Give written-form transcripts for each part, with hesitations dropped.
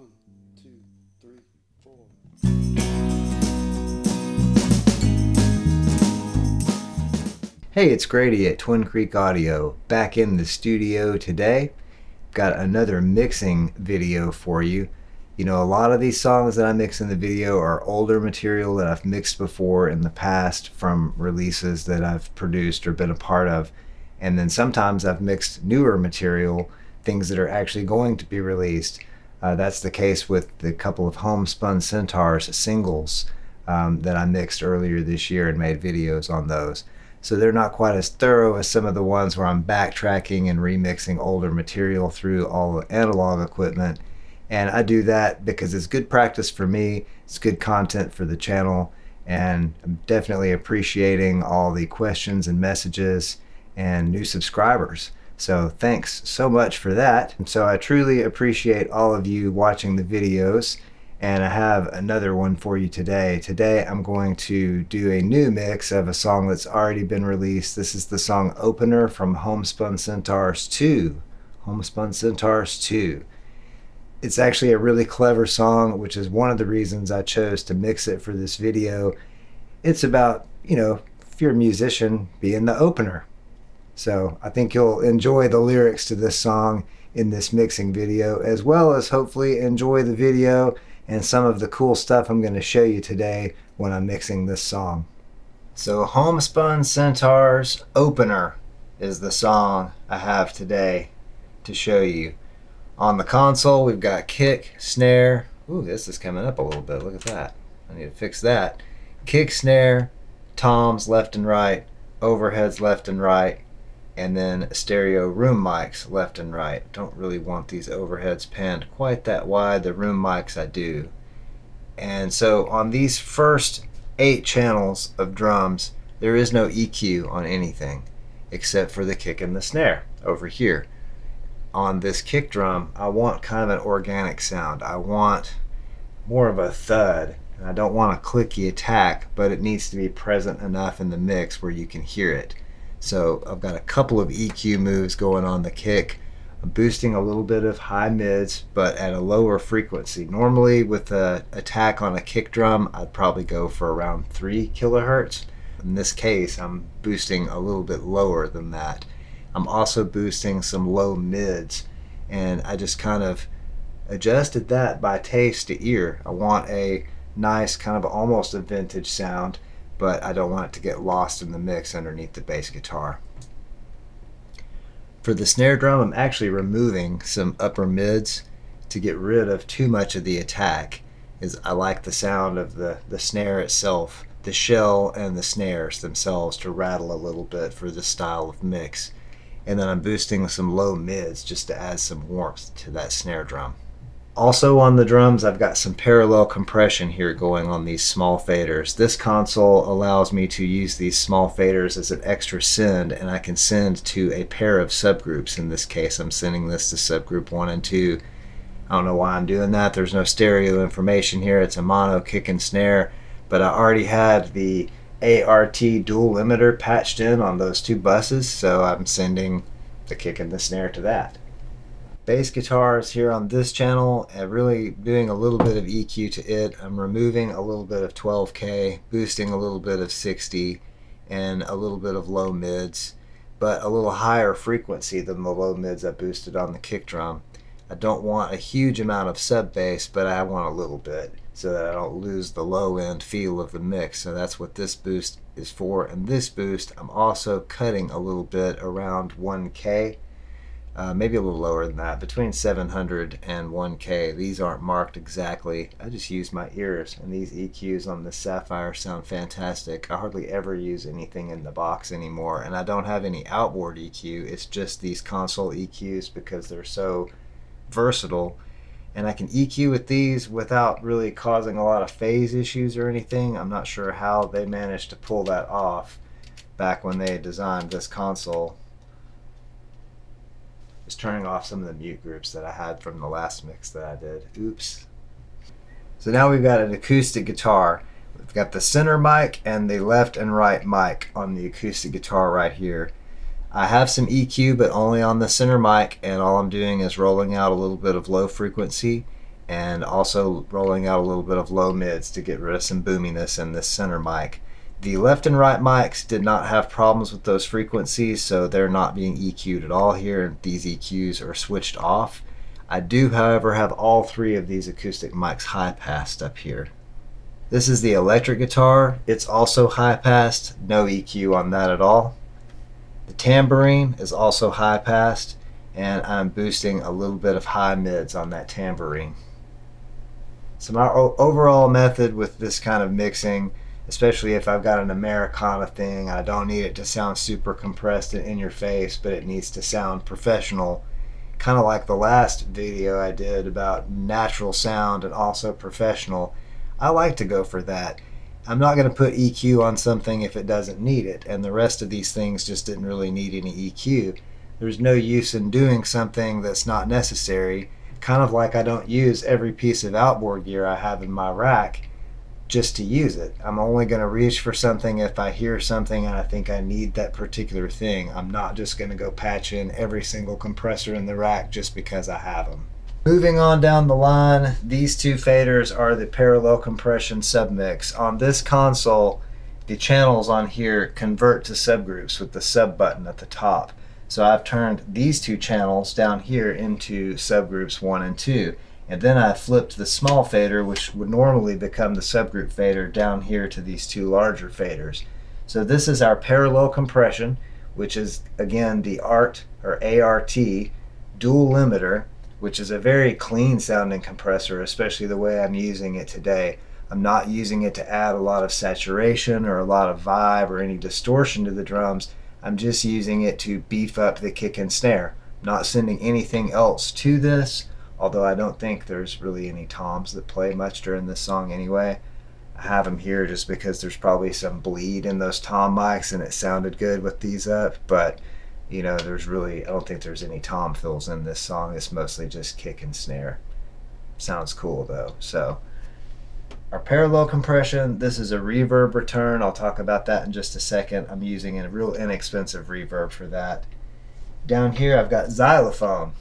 1, 2, 3, 4. Hey, it's Grady at Twin Creek Audio, back in the studio today. Got another mixing video for you. You know, a lot of these songs that I mix in the video are older material that I've mixed before in the past from releases that I've produced or been a part of. And then sometimes I've mixed newer material, things that are actually going to be released. That's the case with the couple of Homespun Centaurs singles that I mixed earlier this year and made videos on those. So they're not quite as thorough as some of the ones where I'm backtracking and remixing older material through all the analog equipment. And I do that because it's good practice for me, it's good content for the channel, and I'm definitely appreciating all the questions and messages and new subscribers. So thanks so much for that. And so I truly appreciate all of you watching the videos, and I have another one for you today. Today I'm going to do a new mix of a song that's already been released. This is the song Opener from Homespun Centaurs 2. Homespun Centaurs 2. It's actually a really clever song, which is one of the reasons I chose to mix it for this video. It's about, if you're a musician, being the opener. So I think you'll enjoy the lyrics to this song in this mixing video, as well as hopefully enjoy the video and some of the cool stuff I'm going to show you today when I'm mixing this song. So Homespun Centaurs Opener is the song I have today to show you. On the console we've got kick, snare. Ooh, this is coming up a little bit. Look at that. I need to fix that. Kick, snare, toms left and right, overheads left and right, and then stereo room mics left and right. Don't really want these overheads panned quite that wide. The room mics I do. And so on these first 8 channels of drums, there is no EQ on anything except for the kick and the snare over here. On this kick drum, I want kind of an organic sound. I want more of a thud. And I don't want a clicky attack, but it needs to be present enough in the mix where you can hear it. So I've got a couple of EQ moves going on the kick. I'm boosting a little bit of high mids, but at a lower frequency. Normally with an attack on a kick drum, I'd probably go for around 3 kilohertz. In this case, I'm boosting a little bit lower than that. I'm also boosting some low mids, and I just kind of adjusted that by taste to ear. I want a nice kind of almost a vintage sound, but I don't want it to get lost in the mix underneath the bass guitar. For the snare drum, I'm actually removing some upper mids to get rid of too much of the attack, as I like the sound of the snare itself, the shell and the snares themselves to rattle a little bit for this style of mix. And then I'm boosting some low mids just to add some warmth to that snare drum. Also on the drums, I've got some parallel compression here going on these small faders. This console allows me to use these small faders as an extra send, and I can send to a pair of subgroups. In this case, I'm sending this to subgroup 1 and 2. I don't know why I'm doing that. There's no stereo information here. It's a mono kick and snare, but I already had the ART dual limiter patched in on those 2 buses, so I'm sending the kick and the snare to that. Bass guitars here on this channel, really doing a little bit of EQ to it. I'm removing a little bit of 12K, boosting a little bit of 60, and a little bit of low mids, but a little higher frequency than the low mids I boosted on the kick drum. I don't want a huge amount of sub bass, but I want a little bit so that I don't lose the low end feel of the mix. So that's what this boost is for. And this boost, I'm also cutting a little bit around 1K. Maybe a little lower than that, between 700 and 1K. These aren't marked exactly. I just use my ears, and these EQs on the Sapphyre sound fantastic. I hardly ever use anything in the box anymore, and I don't have any outboard EQ. It's just these console EQs because they're so versatile, and I can EQ with these without really causing a lot of phase issues or anything. I'm not sure how they managed to pull that off back when they designed this console. Just turning off some of the mute groups that I had from the last mix that I did. Oops. So now we've got an acoustic guitar. We've got the center mic and the left and right mic on the acoustic guitar right here. I have some EQ, but only on the center mic, and all I'm doing is rolling out a little bit of low frequency and also rolling out a little bit of low mids to get rid of some boominess in this center mic. The left and right mics did not have problems with those frequencies, so they're not being EQ'd at all here. These EQs are switched off. I do, however, have all three of these acoustic mics high-passed up here. This is the electric guitar. It's also high-passed, no EQ on that at all. The tambourine is also high-passed, and I'm boosting a little bit of high mids on that tambourine. So my overall method with this kind of mixing, especially if I've got an Americana thing, I don't need it to sound super compressed and in your face, but it needs to sound professional. Kind of like the last video I did about natural sound and also professional. I like to go for that. I'm not going to put EQ on something if it doesn't need it, and the rest of these things just didn't really need any EQ. There's no use in doing something that's not necessary, kind of like I don't use every piece of outboard gear I have in my rack just to use it. I'm only going to reach for something if I hear something and I think I need that particular thing. I'm not just going to go patch in every single compressor in the rack just because I have them. Moving on down the line, these two faders are the parallel compression submix. On this console, the channels on here convert to subgroups with the sub button at the top. So I've turned these two channels down here into subgroups 1 and 2. And then I flipped the small fader, which would normally become the subgroup fader, down here to these two larger faders. So this is our parallel compression, which is again the ART dual limiter, which is a very clean sounding compressor, especially the way I'm using it today. I'm not using it to add a lot of saturation or a lot of vibe or any distortion to the drums. I'm just using it to beef up the kick and snare. I'm not sending anything else to this, although I don't think there's really any toms that play much during this song anyway. I have them here just because there's probably some bleed in those tom mics and it sounded good with these up, but you know, I don't think there's any tom fills in this song. It's mostly just kick and snare. Sounds cool though. So our parallel compression, this is a reverb return. I'll talk about that in just a second. I'm using a real inexpensive reverb for that. Down here I've got xylophone.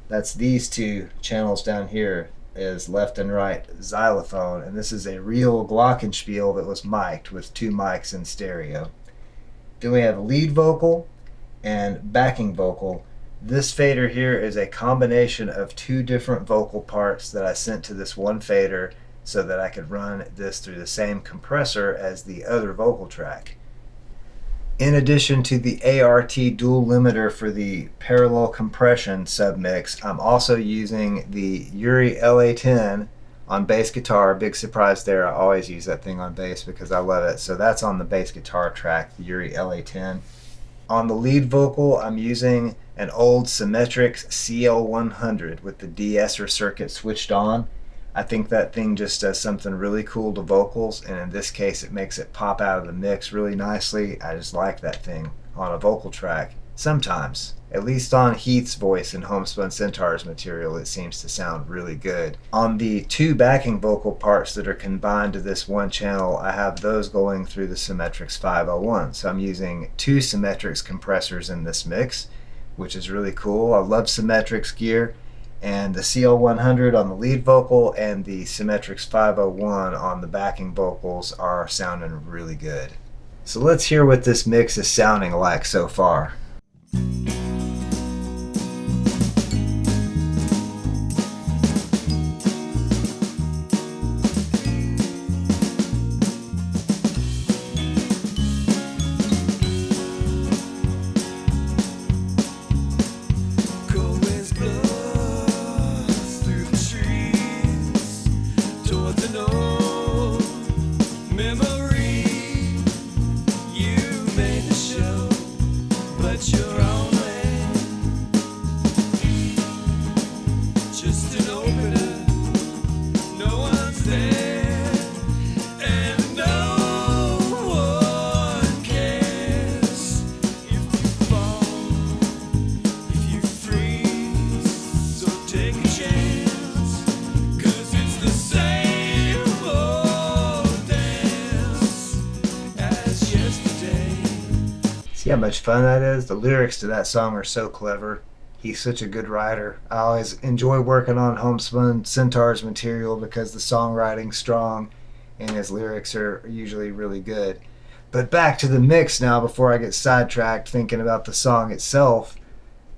That's these two channels down here is left and right xylophone, and this is a real Glockenspiel that was mic'd with two mics in stereo. Then we have lead vocal and backing vocal. This fader here is a combination of two different vocal parts that I sent to this one fader so that I could run this through the same compressor as the other vocal track. In addition to the ART dual limiter for the parallel compression submix, I'm also using the Urei LA-10 on bass guitar. Big surprise there, I always use that thing on bass because I love it. So that's on the bass guitar track, the Urei LA-10. On the lead vocal, I'm using an old Symetrix CL-100 with the de-esser circuit switched on. I think that thing just does something really cool to vocals, and in this case it makes it pop out of the mix really nicely. I just like that thing on a vocal track. Sometimes, at least on Heath's voice in Homespun Centaurs material, it seems to sound really good. On the two backing vocal parts that are combined to this one channel, I have those going through the Symetrix 501. So I'm using two Symetrix compressors in this mix, which is really cool. I love Symetrix gear, and the CL-100 on the lead vocal and the Symetrix 501 on the backing vocals are sounding really good. So let's hear what this mix is sounding like so far. See how much fun that is? The lyrics to that song are so clever. He's such a good writer. I always enjoy working on Homespun Centaurs material because the songwriting's strong and his lyrics are usually really good. But back to the mix now before I get sidetracked thinking about the song itself.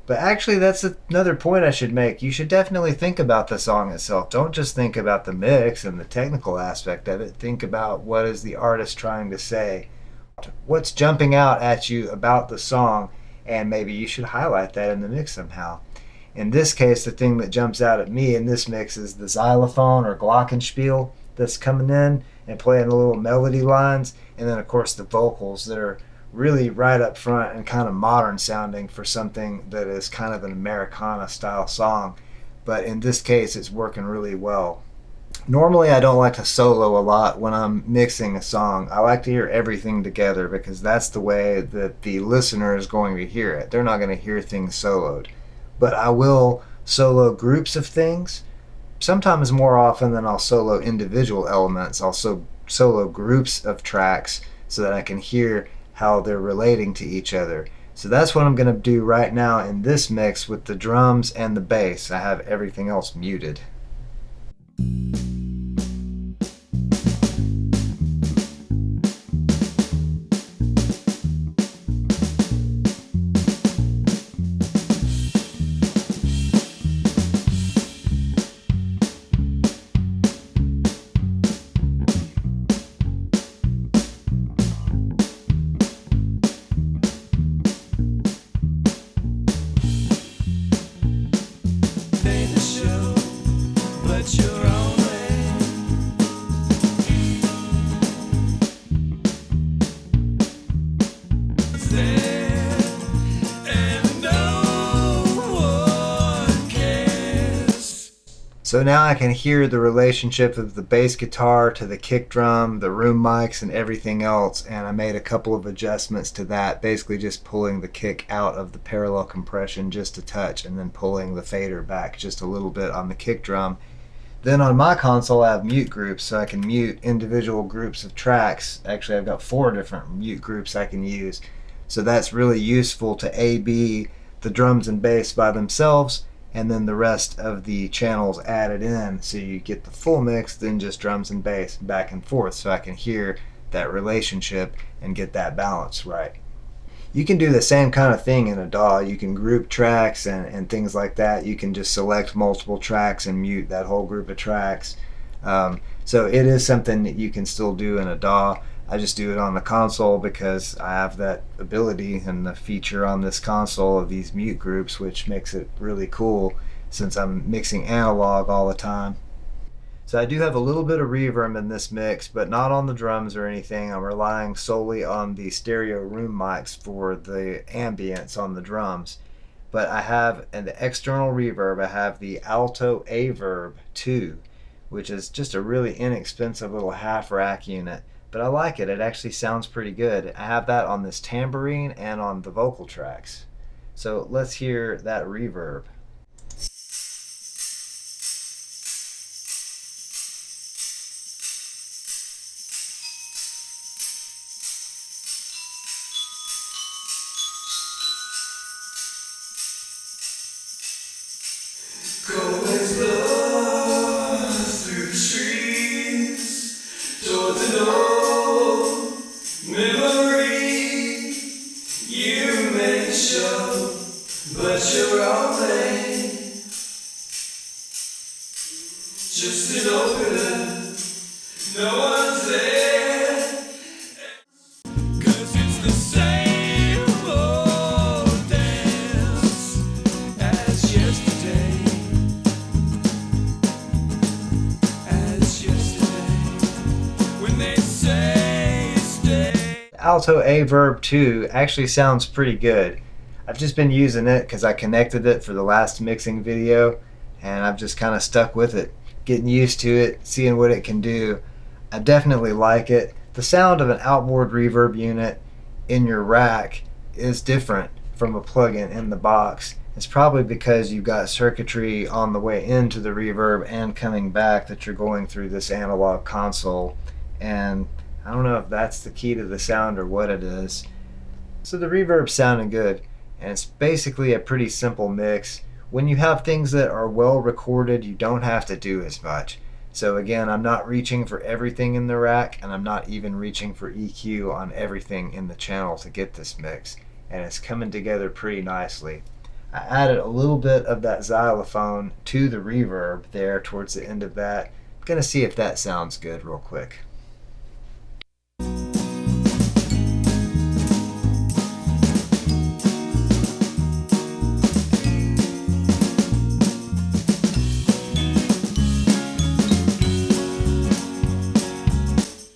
But actually, that's another point I should make. You should definitely think about the song itself. Don't just think about the mix and the technical aspect of it. Think about what is the artist trying to say. What's jumping out at you about the song, and maybe you should highlight that in the mix somehow. In this case, the thing that jumps out at me in this mix is the xylophone or Glockenspiel that's coming in and playing the little melody lines, and then of course the vocals that are really right up front and kind of modern sounding for something that is kind of an Americana style song. But in this case, it's working really well. Normally, I don't like to solo a lot when I'm mixing a song. I like to hear everything together because that's the way that the listener is going to hear it. They're not going to hear things soloed. But I will solo groups of things. Sometimes more often than I'll solo individual elements, I'll solo groups of tracks so that I can hear how they're relating to each other. So that's what I'm going to do right now in this mix with the drums and the bass. I have everything else muted. So now I can hear the relationship of the bass guitar to the kick drum, the room mics, and everything else, and I made a couple of adjustments to that, basically just pulling the kick out of the parallel compression just a touch and then pulling the fader back just a little bit on the kick drum. Then on my console I have mute groups, so I can mute individual groups of tracks. Actually, I've got 4 different mute groups I can use. So that's really useful to A-B the drums and bass by themselves, and then the rest of the channels added in, so you get the full mix, then just drums and bass back and forth, so I can hear that relationship and get that balance right. You can do the same kind of thing in a DAW. You can group tracks and things like that. You can just select multiple tracks and mute that whole group of tracks. So it is something that you can still do in a DAW. I just do it on the console because I have that ability and the feature on this console of these mute groups, which makes it really cool since I'm mixing analog all the time. So I do have a little bit of reverb in this mix, but not on the drums or anything. I'm relying solely on the stereo room mics for the ambience on the drums. But I have an external reverb. I have the Alto a-verb 2, which is just a really inexpensive little half rack unit. But I like it. It actually sounds pretty good. I have that on this tambourine and on the vocal tracks. So let's hear that reverb. Alto a-verb 2 actually sounds pretty good. I've just been using it because I connected it for the last mixing video, and I've just kind of stuck with it, getting used to it, seeing what it can do. I definitely like it. The sound of an outboard reverb unit in your rack is different from a plugin in the box. It's probably because you've got circuitry on the way into the reverb and coming back that you're going through this analog console, and I don't know if that's the key to the sound or what it is. So the reverb sounded good. And it's basically a pretty simple mix. When you have things that are well recorded, you don't have to do as much. So again, I'm not reaching for everything in the rack, and I'm not even reaching for EQ on everything in the channel to get this mix. And it's coming together pretty nicely. I added a little bit of that xylophone to the reverb there towards the end of that. I'm going to see if that sounds good real quick.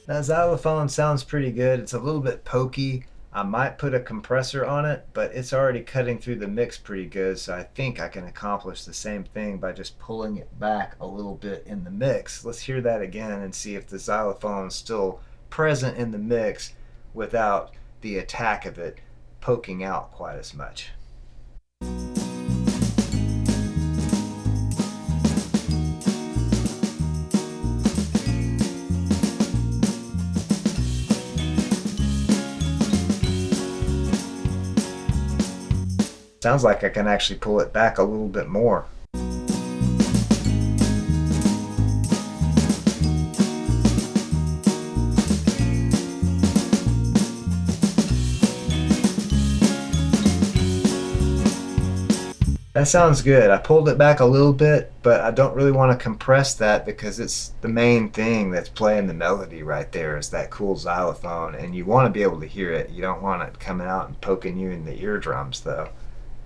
That xylophone sounds pretty good. It's a little bit pokey. I might put a compressor on it, but it's already cutting through the mix pretty good, so I think I can accomplish the same thing by just pulling it back a little bit in the mix. Let's hear that again and see if the xylophone is still present in the mix without the attack of it poking out quite as much. Sounds like I can actually pull it back a little bit more. That sounds good. I pulled it back a little bit, but I don't really want to compress that because it's the main thing that's playing the melody right there is that cool xylophone, and you want to be able to hear it. You don't want it coming out and poking you in the eardrums though.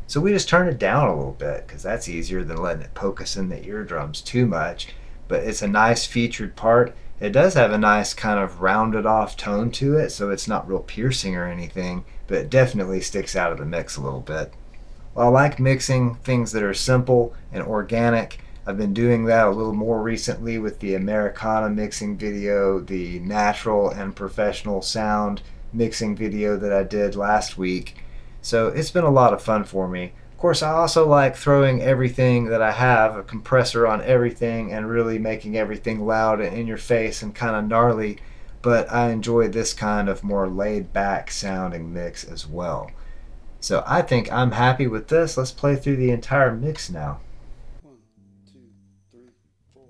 So we just turn it down a little bit because that's easier than letting it poke us in the eardrums too much. But it's a nice featured part. It does have a nice kind of rounded off tone to it, so it's not real piercing or anything, but it definitely sticks out of the mix a little bit. Well, I like mixing things that are simple and organic. I've been doing that a little more recently with the Americana mixing video, the natural and professional sound mixing video that I did last week. So it's been a lot of fun for me. Of course, I also like throwing everything that I have, a compressor on everything, and really making everything loud and in your face and kind of gnarly, but I enjoy this kind of more laid back sounding mix as well. So I think I'm happy with this. Let's play through the entire mix now. 1, 2, 3, 4.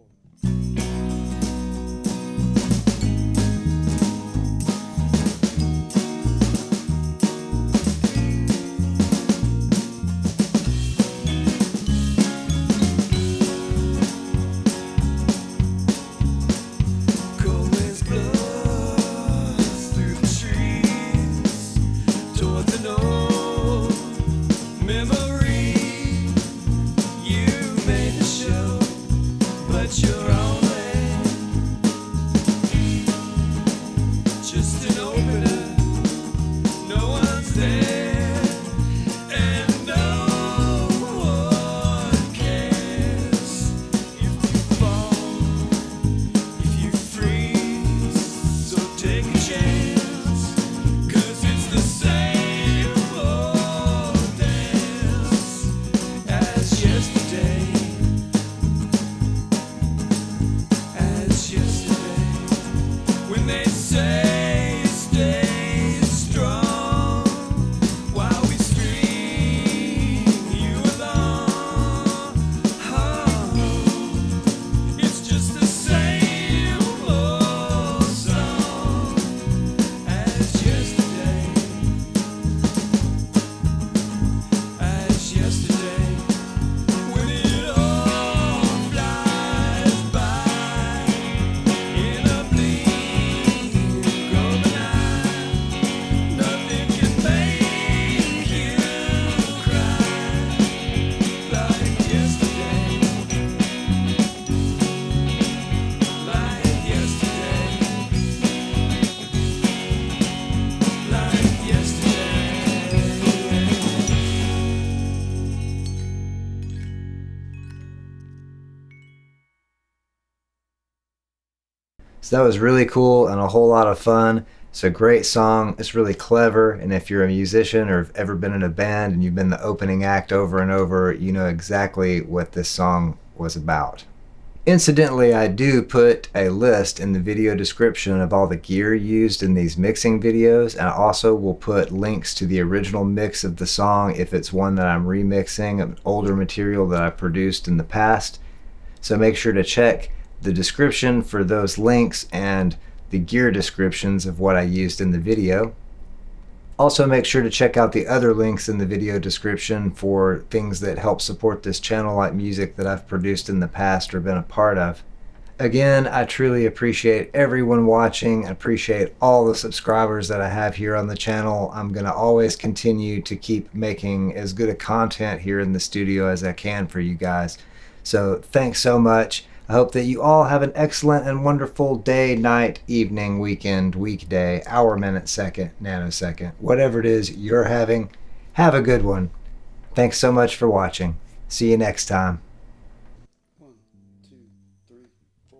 So that was really cool and a whole lot of fun. It's a great song. It's really clever, and if you're a musician or have ever been in a band and you've been the opening act over and over, you know exactly what this song was about. Incidentally, I do put a list in the video description of all the gear used in these mixing videos, and I also will put links to the original mix of the song if it's one that I'm remixing of older material that I produced in the past. So make sure to check the description for those links and the gear descriptions of what I used in the video. Also, make sure to check out the other links in the video description for things that help support this channel, like music that I've produced in the past or been a part of. Again, I truly appreciate everyone watching. I appreciate all the subscribers that I have here on the channel. I'm going to always continue to keep making as good a content here in the studio as I can for you guys. So thanks so much. I hope that you all have an excellent and wonderful day, night, evening, weekend, weekday, hour, minute, second, nanosecond, whatever it is you're having. Have a good one. Thanks so much for watching. See you next time. 1, 2, 3, 4.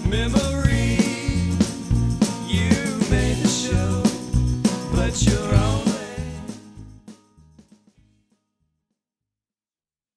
Memory, you made the show, but you're on.